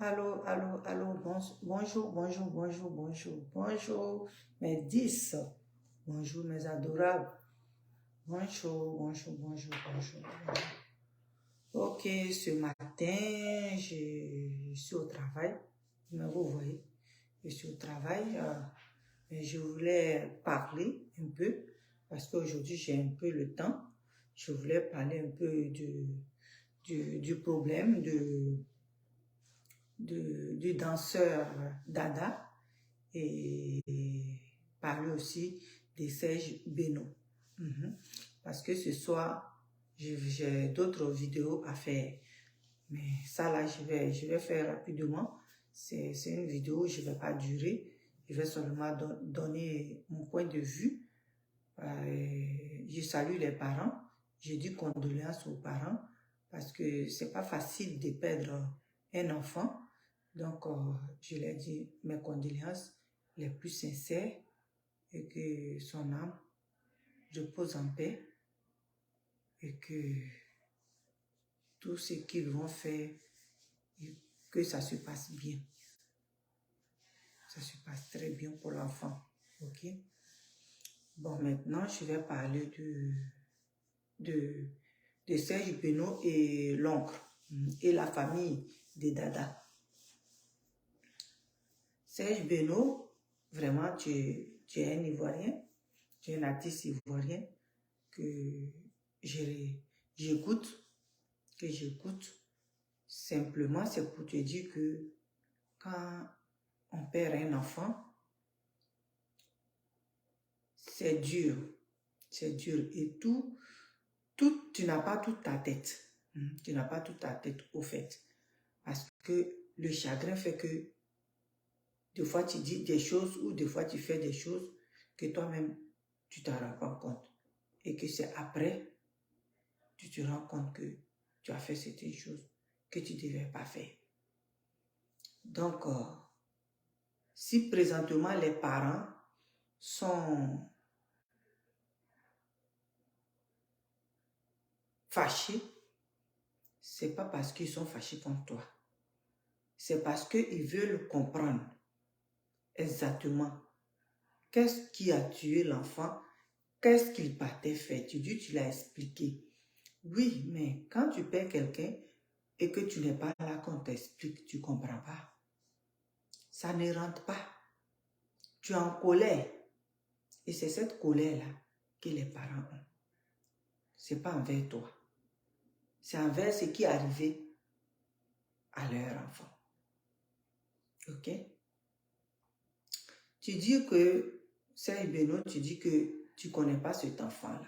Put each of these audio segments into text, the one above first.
Allô, allô, allô, bonjour, bonjour, bonjour, bonjour, bonjour, mes 10. Bonjour, mes adorables. Bonjour, bonjour, bonjour, bonjour, bonjour. Ok, ce matin, je suis au travail. Mais vous voyez, je suis au travail. Mais je voulais parler un peu, parce qu'aujourd'hui, j'ai un peu le temps. Je voulais parler un peu du problème du danseur Dada et parler aussi de Serge Beno. Parce que ce soir, j'ai d'autres vidéos à faire. Mais ça là, je vais faire rapidement. C'est une vidéo, je ne vais pas durer. Je vais seulement donner mon point de vue. Je salue les parents. Je dis condoléances aux parents parce que c'est pas facile de perdre un enfant. Donc, je leur dis mes condoléances les plus sincères et que son âme repose en paix et que tout ce qu'ils vont faire, que ça se passe bien. Ça se passe très bien pour l'enfant. Ok? Bon, maintenant, je vais parler de Serge Beno et l'oncle et la famille des Dada. Serge Beno, vraiment, tu es un Ivoirien, tu es un artiste ivoirien que j'écoute, Simplement, c'est pour te dire que quand on perd un enfant, c'est dur. C'est dur. Et tu n'as pas toute ta tête. Tu n'as pas toute ta tête au fait. Parce que le chagrin fait que des fois tu dis des choses ou des fois tu fais des choses que toi-même tu t'en rends pas compte. Et que c'est après, tu te rends compte que tu as fait certaines choses que tu ne devais pas faire. Donc, si présentement les parents sont fâchés, c'est pas parce qu'ils sont fâchés contre toi. C'est parce qu'ils veulent comprendre exactement qu'est-ce qui a tué l'enfant, qu'est-ce qu'il partait faire. Tu dis, tu l'as expliqué. Oui, mais quand tu perds quelqu'un et que tu n'es pas là qu'on t'explique, tu ne comprends pas. Ça ne rentre pas. Tu es en colère. Et c'est cette colère-là que les parents ont. Ce n'est pas envers toi. C'est envers ce qui est arrivé à leur enfant. Ok? Tu dis que, c'est Beno, tu dis que tu ne connais pas cet enfant-là.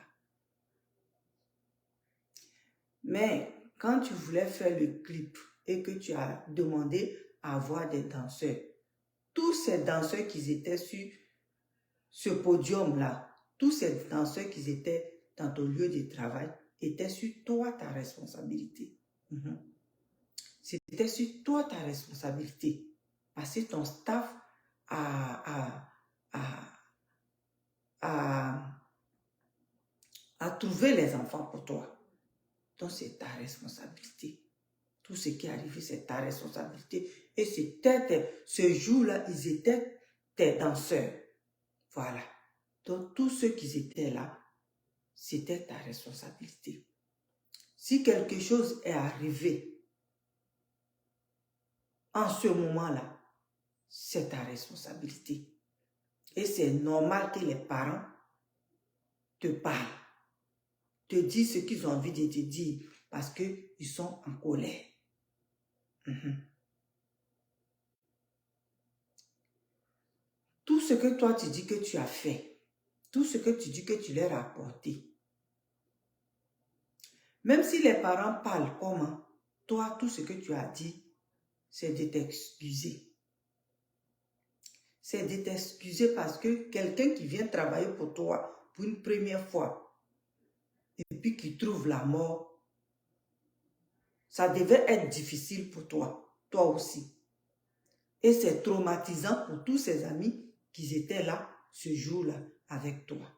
Mais quand tu voulais faire le clip et que tu as demandé à voir des danseurs, tous ces danseurs qui étaient sur ce podium-là, tous ces danseurs qui étaient dans ton lieu de travail, étaient sur toi ta responsabilité. C'était sur toi ta responsabilité. Parce que ton staff a trouvé les enfants pour toi. Donc c'est ta responsabilité. Tout ce qui est arrivé, c'est ta responsabilité. Et ce jour-là, ils étaient tes danseurs. Voilà. Donc, tous ceux qui étaient là, c'était ta responsabilité. Si quelque chose est arrivé en ce moment-là, c'est ta responsabilité. Et c'est normal que les parents te parlent, te disent ce qu'ils ont envie de te dire parce qu'ils sont en colère. Tout ce que toi tu dis que tu as fait, tout ce que tu dis que tu leur as apporté, même si les parents parlent comment, toi, tout ce que tu as dit, c'est de t'excuser. C'est de t'excuser parce que quelqu'un qui vient travailler pour toi pour une première fois et puis qui trouve la mort, ça devait être difficile pour toi, toi aussi. Et c'est traumatisant pour tous ses amis qui étaient là ce jour-là avec toi.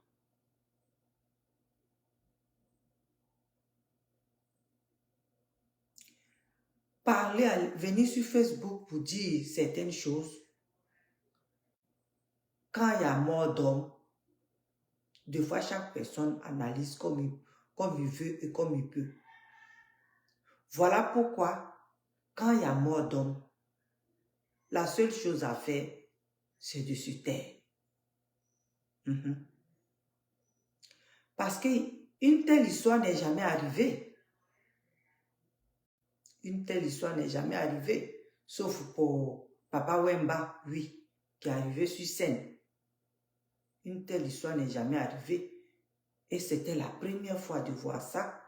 venir sur Facebook pour dire certaines choses, quand il y a mort d'homme, des fois chaque personne analyse comme il veut et comme il peut. Voilà pourquoi, quand il y a mort d'homme, la seule chose à faire, c'est de se taire. Parce qu'une telle histoire n'est jamais arrivée. Une telle histoire n'est jamais arrivée. Sauf pour Papa Wemba, oui, qui est arrivé sur scène. Une telle histoire n'est jamais arrivée. Et c'était la première fois de voir ça.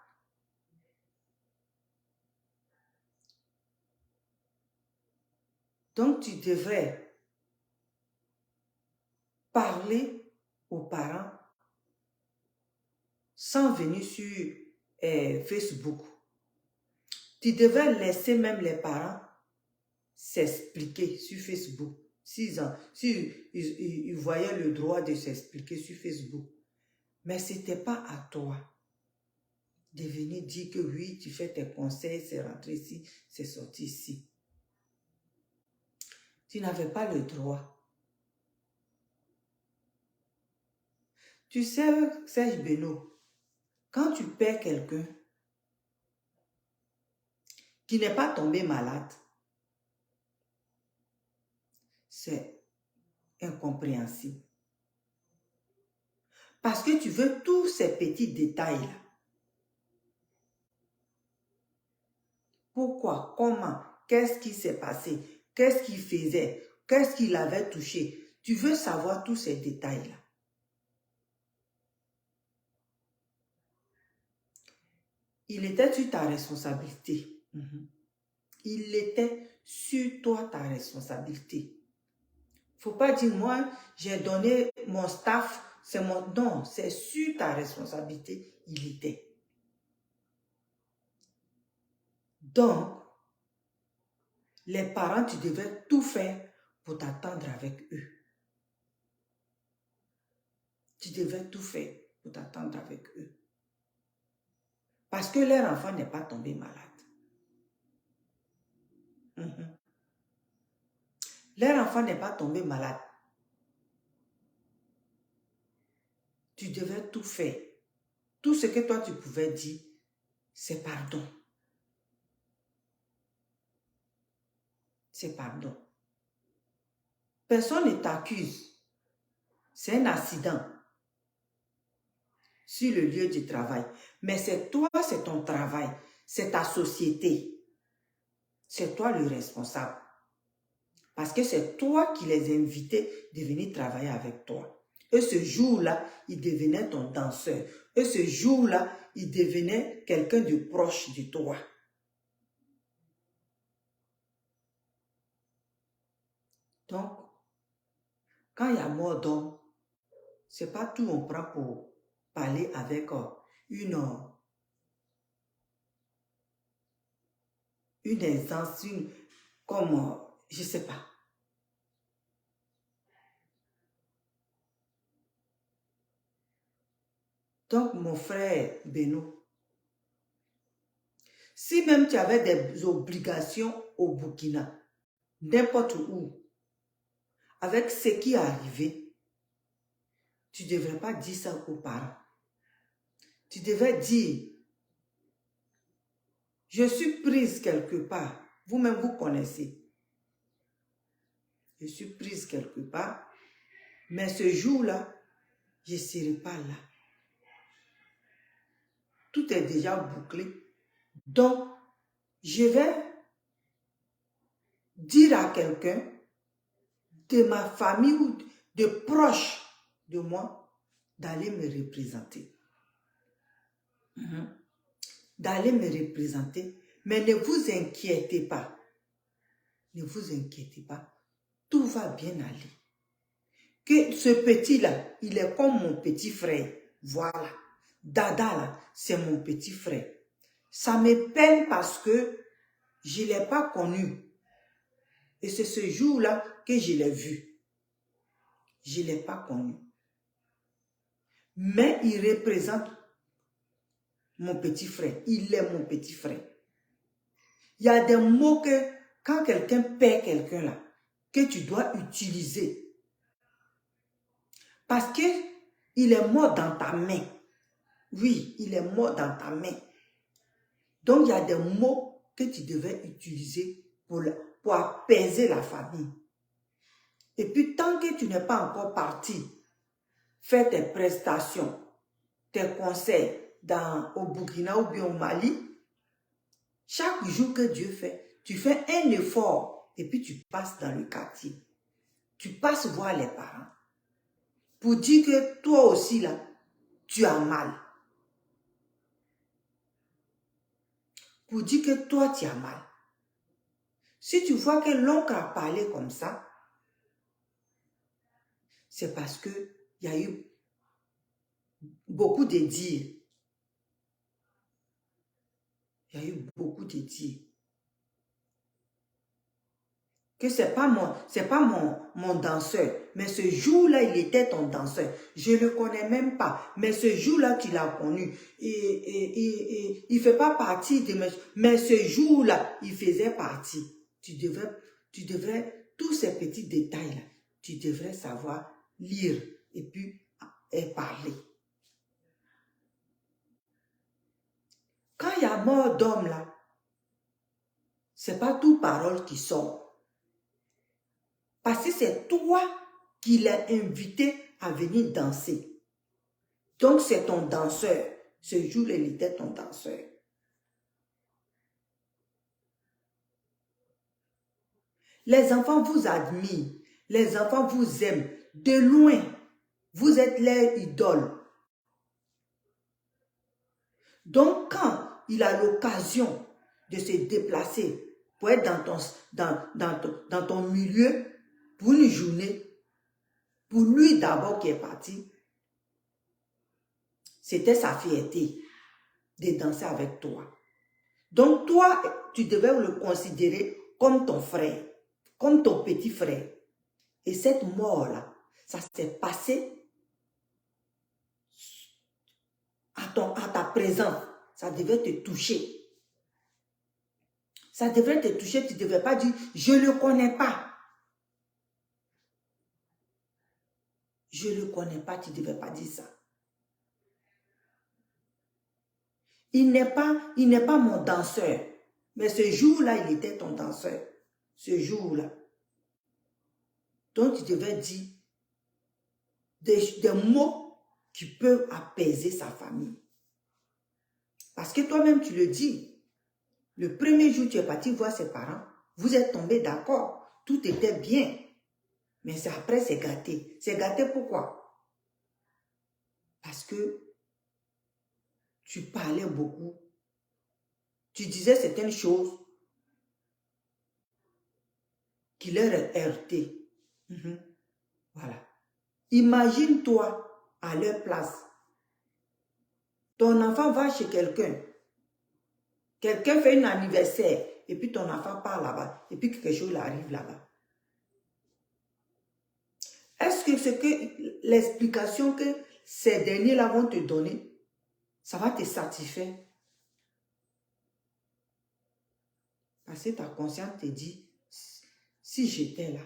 Donc, tu devrais parler aux parents sans venir sur Facebook. Tu devrais laisser même les parents s'expliquer sur Facebook. S'ils voyaient le droit de s'expliquer sur Facebook. Mais ce n'était pas à toi de venir dire que oui, tu fais tes conseils, c'est rentré ici, c'est sorti ici. Tu n'avais pas le droit. Tu sais, Serge Beno, quand tu perds quelqu'un qui n'est pas tombé malade, c'est incompréhensible. Parce que tu veux tous ces petits détails-là. Pourquoi? Comment? Qu'est-ce qui s'est passé? Qu'est-ce qu'il faisait? Qu'est-ce qu'il avait touché? Tu veux savoir tous ces détails-là. Il était sur ta responsabilité. Il était sur toi ta responsabilité. Faut pas dire, moi, j'ai donné mon staff, c'est mon... Non, c'est sur ta responsabilité, il était. Donc, les parents, tu devais tout faire pour t'attendre avec eux. Tu devais tout faire pour t'attendre avec eux. Parce que leur enfant n'est pas tombé malade. Leur enfant n'est pas tombé malade. Tu devais tout faire. Tout ce que toi tu pouvais dire, c'est pardon. C'est pardon. Personne ne t'accuse. C'est un accident sur le lieu du travail. Mais c'est toi, c'est ton travail. C'est ta société. C'est toi le responsable. Parce que c'est toi qui les invitais de venir travailler avec toi. Et ce jour-là, il devenait ton danseur. Et ce jour-là, il devenait quelqu'un de proche de toi. Donc, quand il y a mort d'homme, c'est pas tout on prend pour parler avec une instance, comme, je sais pas. Donc, mon frère Beno, si même tu avais des obligations au Burkina, n'importe où, avec ce qui est arrivé, tu ne devrais pas dire ça aux parents. Tu devais dire, je suis prise quelque part. Vous-même, vous connaissez. Je suis prise quelque part, mais ce jour-là, je ne serai pas là. Tout est déjà bouclé. Donc, je vais dire à quelqu'un de ma famille ou de proches de moi d'aller me représenter. D'aller me représenter. Mais ne vous inquiétez pas. Ne vous inquiétez pas. Tout va bien aller. Que ce petit-là, il est comme mon petit frère. Voilà. Dada, là, c'est mon petit frère. Ça me peine parce que je ne l'ai pas connu. Et c'est ce jour-là que je l'ai vu. Je ne l'ai pas connu. Mais il représente mon petit frère. Il est mon petit frère. Il y a des mots que quand quelqu'un perd quelqu'un là, que tu dois utiliser. Parce que il est mort dans ta main. Oui, il est mort dans ta main. Donc, il y a des mots que tu devais utiliser pour apaiser la famille. Et puis, tant que tu n'es pas encore parti, faire tes prestations, tes conseils au Burkina ou bien au Mali, chaque jour que Dieu fait, tu fais un effort et puis tu passes dans le quartier. Tu passes voir les parents pour dire que toi aussi, là, tu as mal. Pour dire que toi, tu as mal. Si tu vois que l'oncle a parlé comme ça, c'est parce qu'il y a eu beaucoup de dires. Il y a eu beaucoup de dires. Que c'est pas mon danseur. Mais ce jour-là, il était ton danseur. Je ne le connais même pas. Mais ce jour-là, tu l'as connu. Et il ne fait pas partie de mes... Mais ce jour-là, il faisait partie. Tu devrais, tous ces petits détails-là, tu devrais savoir lire et puis parler. Quand il y a mort d'homme là, c'est pas toute parole qui sort. Parce que c'est toi qui l'as invité à venir danser. Donc c'est ton danseur. Ce jour-là, il était ton danseur. Les enfants vous admirent. Les enfants vous aiment. De loin, vous êtes leur idole. Donc quand il a l'occasion de se déplacer pour être dans ton milieu, pour une journée, pour lui d'abord qui est parti, c'était sa fierté de danser avec toi. Donc toi, tu devais le considérer comme ton frère, comme ton petit frère. Et cette mort-là, ça s'est passé à ta présence. Ça devait te toucher. Ça devrait te toucher, tu ne devais pas dire, je ne le connais pas. Je ne le connais pas, tu ne devais pas dire ça. Il n'est pas mon danseur. Mais ce jour-là, il était ton danseur. Ce jour-là. Donc, tu devais dire des mots qui peuvent apaiser sa famille. Parce que toi-même, tu le dis. Le premier jour, tu es parti voir ses parents. Vous êtes tombés d'accord. Tout était bien. Mais après, c'est gâté. C'est gâté pourquoi? Parce que tu parlais beaucoup. Tu disais certaines choses qui leur heurtaient. Voilà. Imagine-toi à leur place. Ton enfant va chez quelqu'un. Quelqu'un fait un anniversaire et puis ton enfant part là-bas et puis quelque chose arrive là-bas. Est-ce que l'explication que ces derniers-là vont te donner, ça va te satisfaire? Parce que ta conscience te dit, si j'étais là.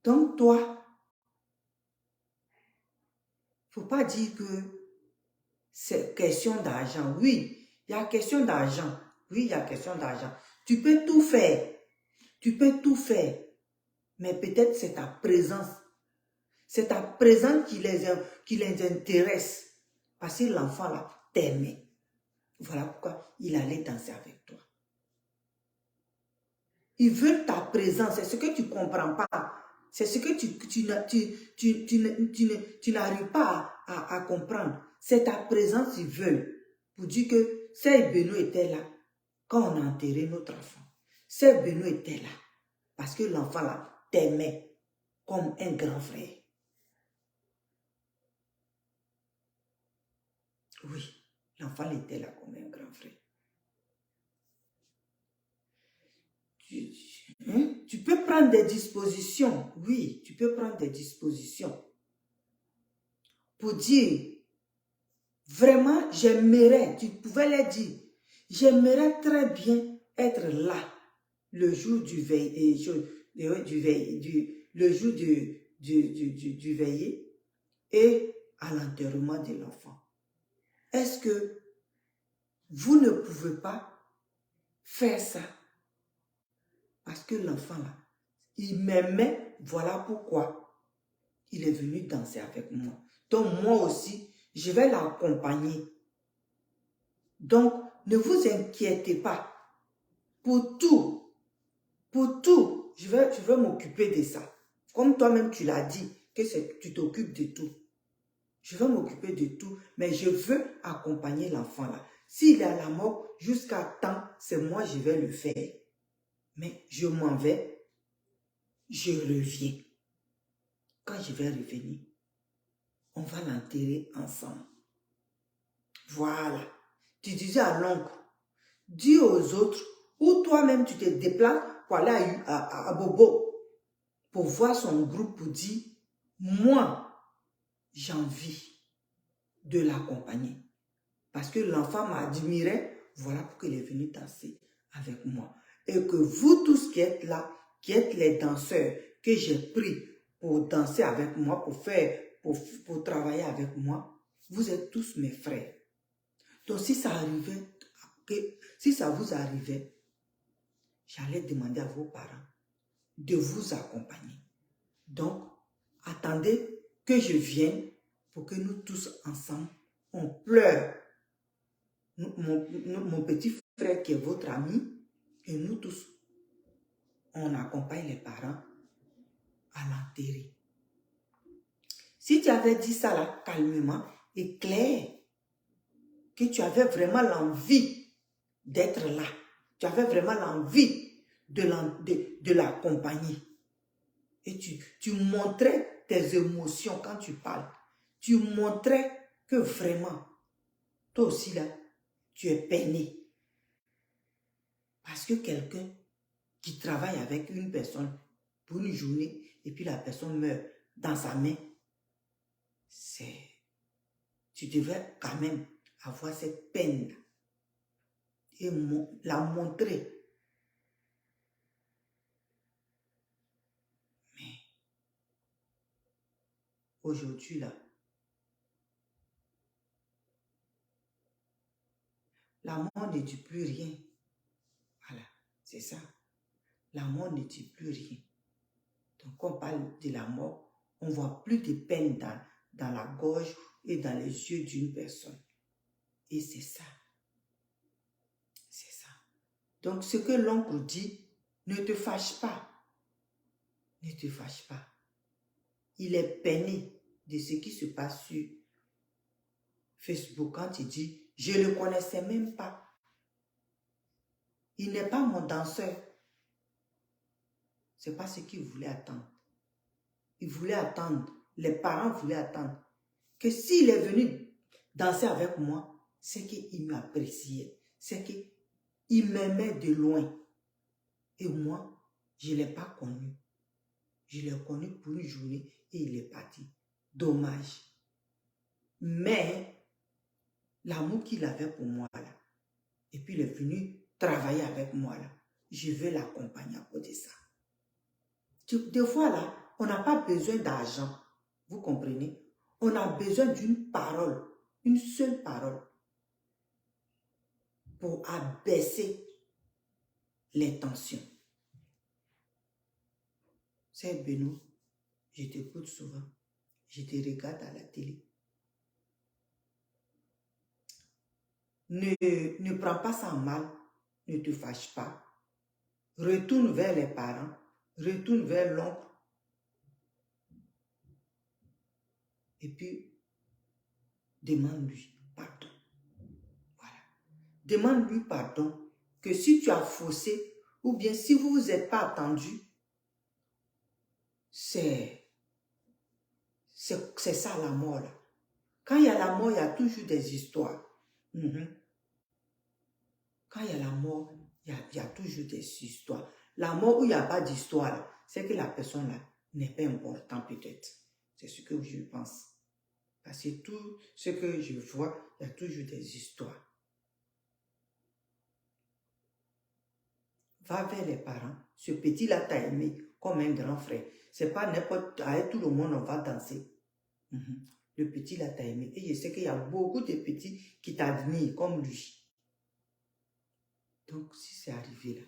Donc toi, il ne faut pas dire que c'est question d'argent. Oui, il y a question d'argent. Oui, il y a question d'argent. Tu peux tout faire. Tu peux tout faire. Mais peut-être c'est ta présence. C'est ta présence qui les intéresse. Parce que l'enfant là t'aimait. Voilà pourquoi il allait danser avec toi. Ils veulent ta présence. C'est ce que tu ne comprends pas. C'est ce que tu n'arrives pas à comprendre. C'est ta présence qu'ils veulent. Pour dire que Sœur Benoît était là quand on a enterré notre enfant. Sœur Benoît était là. Parce que l'enfant là t'aimait comme un grand frère. Oui, l'enfant était là comme un grand frère. Tu peux prendre des dispositions. Oui, tu peux prendre des dispositions. Pour dire Vraiment, j'aimerais, tu pouvais leur dire, j'aimerais très bien être là le jour du veillé, le jour du veillé et à l'enterrement de l'enfant. Est-ce que vous ne pouvez pas faire ça? Parce que l'enfant là, il m'aimait, voilà pourquoi il est venu danser avec moi. Donc moi aussi, je vais l'accompagner. Donc, ne vous inquiétez pas. Pour tout, je vais m'occuper de ça. Comme toi-même tu l'as dit, que tu t'occupes de tout. Je vais m'occuper de tout, mais je veux accompagner l'enfant là. S'il est à la mort, jusqu'à temps, c'est moi, je vais le faire. Mais je m'en vais, je reviens. Quand je vais revenir, on va l'enterrer ensemble. Voilà. Tu disais à l'oncle, dis aux autres, ou toi-même tu te déplaces pour aller à Bobo, pour voir son groupe, pour dire, moi, j'ai envie de l'accompagner. Parce que l'enfant m'admirait, voilà pourquoi il est venu danser avec moi. Et que vous tous qui êtes là, qui êtes les danseurs que j'ai pris pour danser avec moi, pour travailler avec moi, vous êtes tous mes frères. Donc si ça vous arrivait, j'allais demander à vos parents de vous accompagner. Donc, attendez que je vienne pour que nous tous ensemble, on pleure. Mon petit frère qui est votre ami, et nous tous, on accompagne les parents à l'enterrer. Si tu avais dit ça là, calmement et clair, que tu avais vraiment l'envie d'être là, tu avais vraiment l'envie de l'accompagner, et tu montrais tes émotions quand tu parles, tu montrais que vraiment, toi aussi là, tu es peiné. Parce que quelqu'un qui travaille avec une personne pour une journée et puis la personne meurt dans sa main, tu devais quand même avoir cette peine et la montrer. Mais aujourd'hui là, la mort ne dit plus rien. Voilà, c'est ça. La mort ne dit plus rien. Donc quand on parle de la mort, on ne voit plus de peine dans la gorge et dans les yeux d'une personne. Et c'est ça. C'est ça. Donc ce que l'oncle dit, ne te fâche pas. Ne te fâche pas. Il est peiné de ce qui se passe sur Facebook quand il dit, je ne le connaissais même pas. Il n'est pas mon danseur. Ce n'est pas ce qu'il voulait attendre. Il voulait attendre, les parents voulaient attendre, que s'il est venu danser avec moi, c'est qu'il m'appréciait, c'est qu'il m'aimait de loin. Et moi, je ne l'ai pas connu. Je l'ai connu pour une journée et il est parti. Dommage. Mais l'amour qu'il avait pour moi là, et puis il est venu travailler avec moi là, je vais l'accompagner à cause de ça. Des fois là, on n'a pas besoin d'argent. Vous comprenez? On a besoin d'une parole, une seule parole, pour abaisser les tensions. C'est Benoît, je t'écoute souvent, je te regarde à la télé. Ne prends pas ça en mal, ne te fâche pas. Retourne vers les parents, retourne vers l'oncle. Et puis, demande-lui pardon. Voilà. Demande-lui pardon que si tu as faussé ou bien si vous ne vous êtes pas attendu, c'est ça la mort là. Quand il y a la mort, il y a toujours des histoires. Quand il y a la mort, il y a toujours des histoires. La mort où il n'y a pas d'histoire, c'est que la personne là n'est pas importante peut-être. C'est ce que je pense. Parce que tout ce que je vois, il y a toujours des histoires. Va vers les parents. Ce petit-là t'a aimé comme un grand frère. C'est pas n'importe... Avec tout le monde, on va danser. Le petit-là t'a aimé. Et je sais qu'il y a beaucoup de petits qui t'admirent comme lui. Donc, si c'est arrivé là,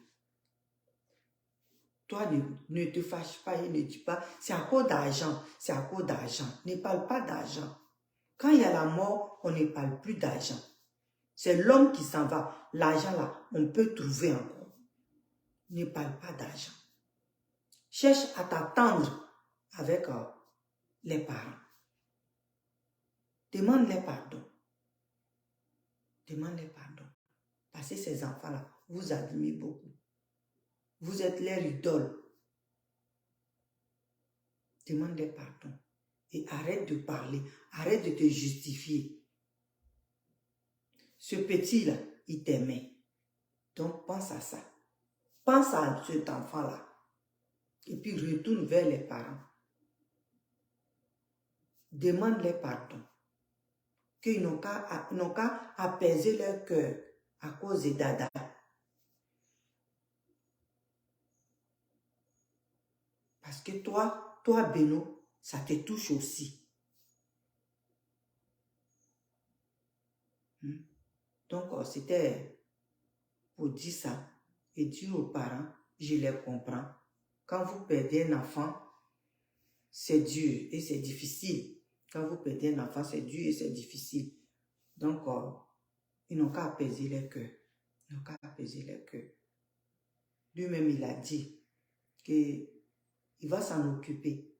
toi, ne te fâche pas et ne dis pas, c'est à cause d'argent, c'est à cause d'argent. Ne parle pas d'argent. Quand il y a la mort, on ne parle plus d'argent. C'est l'homme qui s'en va. L'argent là, on peut trouver encore. Ne parle pas d'argent. Cherche à t'attendre avec les parents. Demande-les pardon. Demande-les pardon. Parce que ces enfants-là, vous admirez beaucoup. Vous êtes leur idole. Demande-les pardon. Et arrête de parler. Arrête de te justifier. Ce petit-là, il t'aimait. Donc, pense à ça. Pense à cet enfant-là. Et puis, retourne vers les parents. Demande-les pardon. Qu'ils n'ont qu'à apaiser leur cœur à cause de Dada. Parce que toi, Beno, ça te touche aussi. Donc, c'était pour dire ça et dire aux parents, je les comprends. Quand vous perdez un enfant, c'est dur et c'est difficile. Quand vous perdez un enfant, c'est dur et c'est difficile. Donc, ils n'ont qu'à apaiser leur cœur. Ils n'ont qu'à apaiser leur cœur. Lui-même, il a dit qu'il va s'en occuper.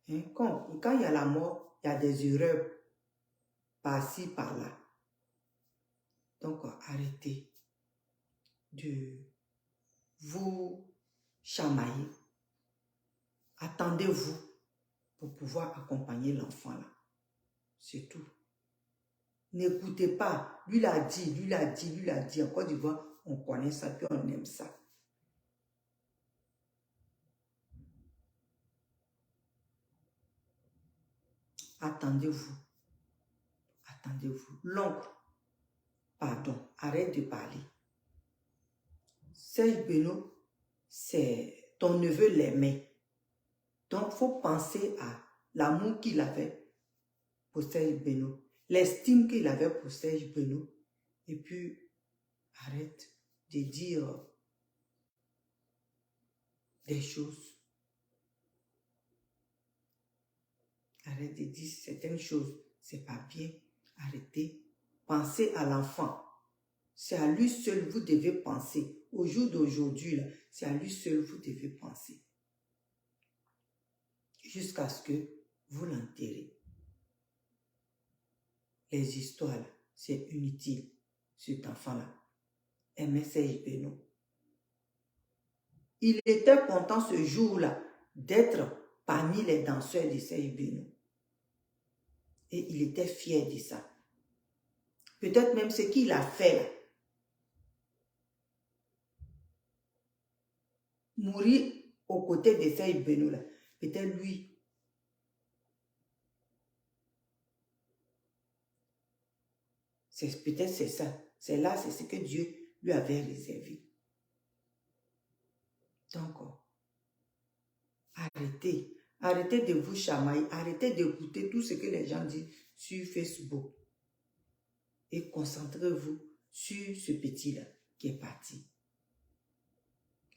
Hein? Quand il y a la mort, il y a des erreurs par-ci, par-là. Donc, arrêtez de vous chamailler. Attendez-vous pour pouvoir accompagner l'enfant là. C'est tout. N'écoutez pas. Lui l'a dit, lui l'a dit, lui l'a dit. En Côte d'Ivoire, on connaît ça, puis on aime ça. Attendez-vous. Attendez-vous. L'oncle, pardon, arrête de parler. Serge Beno, c'est ton neveu l'aimait. Donc, il faut penser à l'amour qu'il avait pour Serge Beno, l'estime qu'il avait pour Serge Beno, et puis arrête de dire des choses. Arrête de dire certaines choses. C'est pas bien. Arrêtez. Pensez à l'enfant. C'est à lui seul vous devez penser. Au jour d'aujourd'hui, c'est à lui seul vous devez penser. Jusqu'à ce que vous l'enterrez. Les histoires, c'est inutile. Cet enfant-là aimait Serge Beno. Il était content ce jour-là d'être parmi les danseurs de Serge Beno. Et il était fier de ça. Peut-être même ce qu'il a fait là. Mourir aux côtés de Serge Beno là. Peut-être lui. Peut-être c'est ça. C'est là, c'est ce que Dieu lui avait réservé. Donc, arrêtez. Arrêtez de vous chamailler. Arrêtez d'écouter tout ce que les gens disent sur Facebook. Et concentrez-vous sur ce petit-là qui est parti.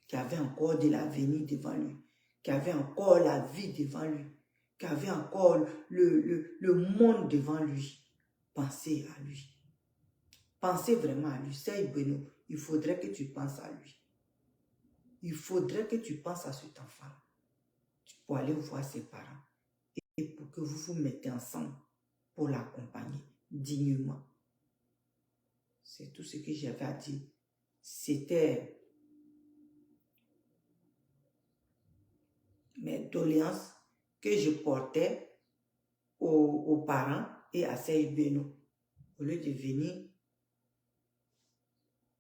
Qui avait encore de l'avenir devant lui. Qui avait encore la vie devant lui. Qui avait encore le monde devant lui. Pensez à lui. Pensez vraiment à lui. Serge Beno, il faudrait que tu penses à lui. Il faudrait que tu penses à cet enfant-là. Pour aller voir ses parents. Et pour que vous vous mettez ensemble pour l'accompagner dignement. C'est tout ce que j'avais à dire. C'était mes doléances que je portais aux parents et à Serge Beno. Au lieu de venir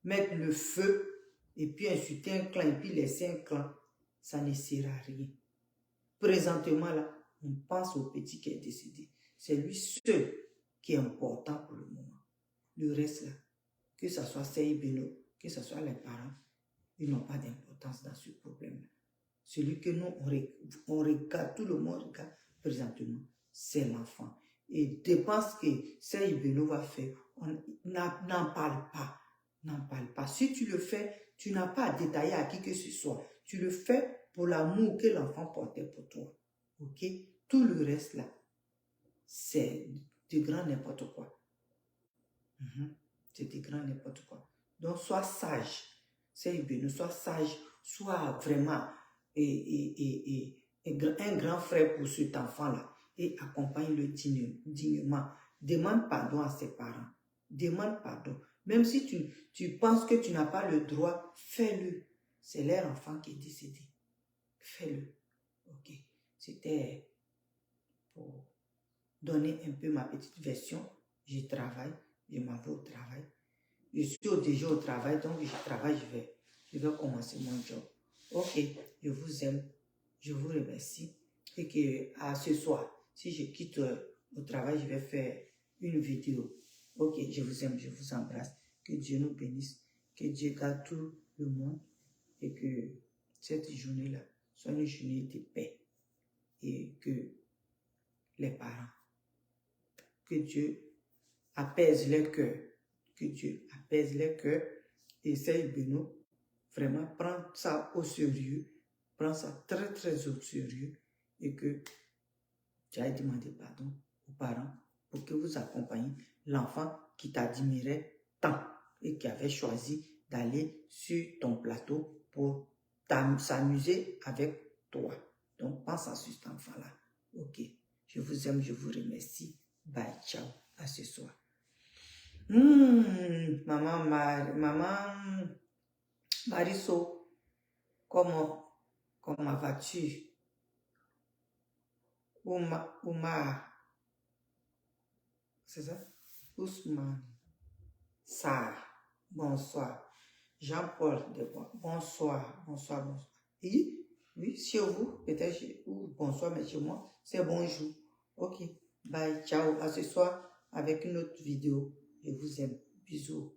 mettre le feu et puis insulter un clan et puis laisser un clan, ça ne sert à rien. Présentement là, on pense au petit qui est décédé. C'est lui seul qui est important pour le moment. Le reste là, que ce soit Sey Beno, que ce soit les parents, ils n'ont pas d'importance dans ce problème-là. Celui que nous, on regarde, tout le monde regarde présentement, c'est l'enfant. Et dépense que Sey Beno va faire, n'en parle pas. N'en parle pas. Si tu le fais, tu n'as pas à détailler à qui que ce soit. Tu le fais pour l'amour que l'enfant portait pour toi. Ok? Tout le reste là, c'est de grand n'importe quoi. C'est de grand n'importe quoi. Donc, sois sage. C'est bien, sois sage. Sois vraiment un grand frère pour cet enfant-là. Et accompagne-le dignement. Demande pardon à ses parents. Demande pardon. Même si tu penses que tu n'as pas le droit, fais-le. C'est leur enfant qui est décédé. Fais-le. Ok. C'était pour donner un peu ma petite version. Je travaille. Je m'en vais au travail. Je suis déjà au travail, donc je travaille, je vais commencer mon job. Ok, je vous aime, je vous remercie. Et que à ce soir, si je quitte au travail, je vais faire une vidéo. Ok, je vous aime, je vous embrasse. Que Dieu nous bénisse, que Dieu garde tout le monde et que cette journée-là soit une journée de paix. Et que les parents, que Dieu apaise les cœurs. Que Dieu apaise les cœurs. Essaye de nous vraiment prendre ça au sérieux. Prends ça très très au sérieux. Et que tu ailles demander pardon aux parents pour que vous accompagniez l'enfant qui t'admirait tant et qui avait choisi d'aller sur ton plateau pour s'amuser avec toi. Donc pense à cet enfant-là. Ok. Je vous aime, je vous remercie. Bye, ciao. À ce soir. Maman Mariso, comment vas-tu? Oumar, c'est ça? Ousmane, Sarah, bonsoir. Jean-Paul, bonsoir. Oui, chez vous, peut-être, ou bonsoir, mais chez moi, c'est bonjour. Ok, bye, ciao, à ce soir avec une autre vidéo. Je vous aime. Bisous.